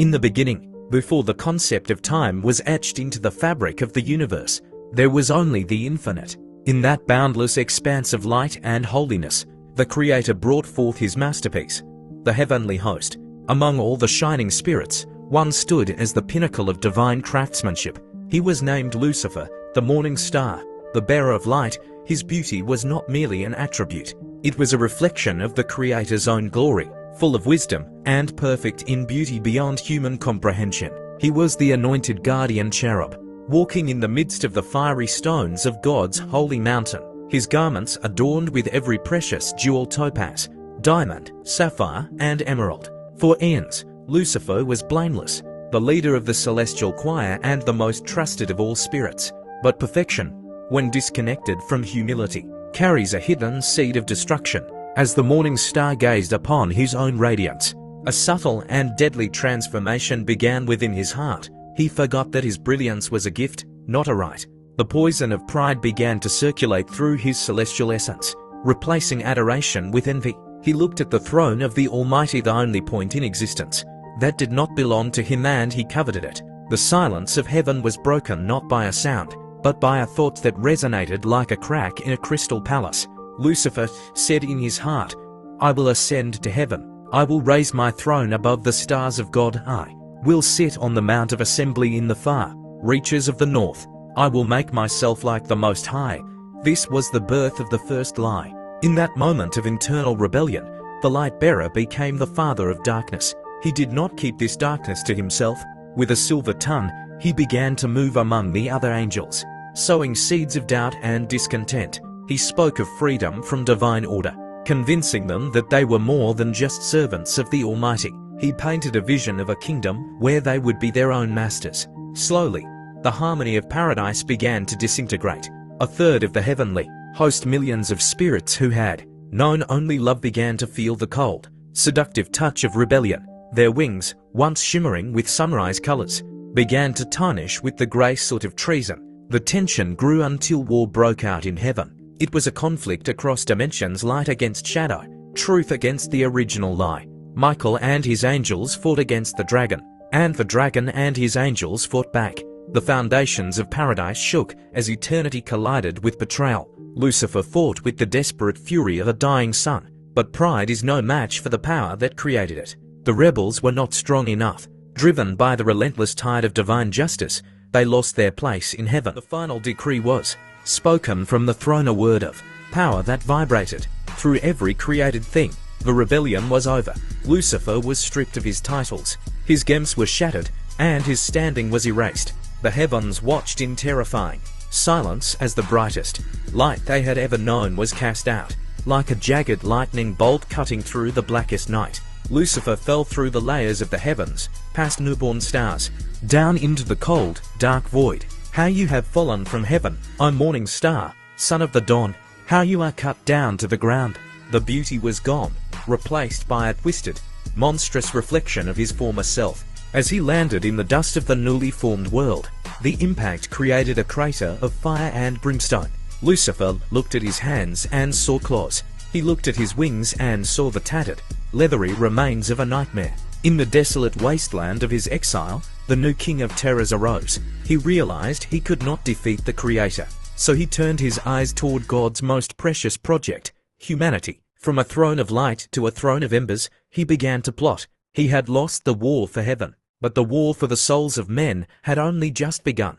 In the beginning, before the concept of time was etched into the fabric of the universe, there was only the infinite. In that boundless expanse of light and holiness, the Creator brought forth his masterpiece, the heavenly host. Among all the shining spirits, one stood as the pinnacle of divine craftsmanship. He was named Lucifer, the morning star, the bearer of light. His beauty was not merely an attribute. It was a reflection of the Creator's own glory, full of wisdom and perfect in beauty beyond human comprehension. He was the anointed guardian cherub, walking in the midst of the fiery stones of God's holy mountain. His garments adorned with every precious jewel, topaz, diamond, sapphire, and emerald. For eons, Lucifer was blameless, the leader of the celestial choir and the most trusted of all spirits. But perfection, when disconnected from humility, carries a hidden seed of destruction. As the morning star gazed upon his own radiance, a subtle and deadly transformation began within his heart. He forgot that his brilliance was a gift, not a right. The poison of pride began to circulate through his celestial essence, replacing adoration with envy. He looked at the throne of the Almighty, the only point in existence that did not belong to him, and he coveted it. The silence of heaven was broken not by a sound, but by a thought that resonated like a crack in a crystal palace. Lucifer said in his heart, "I will ascend to heaven. I will raise my throne above the stars of God. I will sit on the mount of assembly in the far reaches of the north. I will make myself like the Most High." This was the birth of the first lie. In that moment of internal rebellion, the light bearer became the father of darkness. He did not keep this darkness to himself. With a silver tongue, he began to move among the other angels, sowing seeds of doubt and discontent. He spoke of freedom from divine order, convincing them that they were more than just servants of the Almighty. He painted a vision of a kingdom where they would be their own masters. Slowly, the harmony of paradise began to disintegrate. A third of the heavenly host, millions of spirits who had known only love, began to feel the cold, seductive touch of rebellion. Their wings, once shimmering with sunrise colors, began to tarnish with the grey soot of treason. The tension grew until war broke out in heaven. It was a conflict across dimensions, light against shadow, truth against the original lie. Michael and his angels fought against the dragon, and the dragon and his angels fought back. The foundations of paradise shook as eternity collided with betrayal. Lucifer fought with the desperate fury of a dying sun, but pride is no match for the power that created it. The rebels were not strong enough. Driven by the relentless tide of divine justice, they lost their place in heaven. The final decree was spoken from the throne, a word of power that vibrated through every created thing. The rebellion was over. Lucifer was stripped of his titles. His gems were shattered, and his standing was erased. The heavens watched in terrifying silence as the brightest light they had ever known was cast out. Like a jagged lightning bolt cutting through the blackest night, Lucifer fell through the layers of the heavens, past newborn stars, down into the cold, dark void. How you have fallen from heaven, O morning star, son of the dawn! How you are cut down to the ground! The beauty was gone, replaced by a twisted, monstrous reflection of his former self. As he landed in the dust of the newly formed world, the impact created a crater of fire and brimstone. Lucifer looked at his hands and saw claws. He looked at his wings and saw the tattered, leathery remains of a nightmare. In the desolate wasteland of his exile, the new king of terrors arose. He realized he could not defeat the Creator, so he turned his eyes toward God's most precious project, humanity. From a throne of light to a throne of embers, he began to plot. He had lost the war for heaven, but the war for the souls of men had only just begun.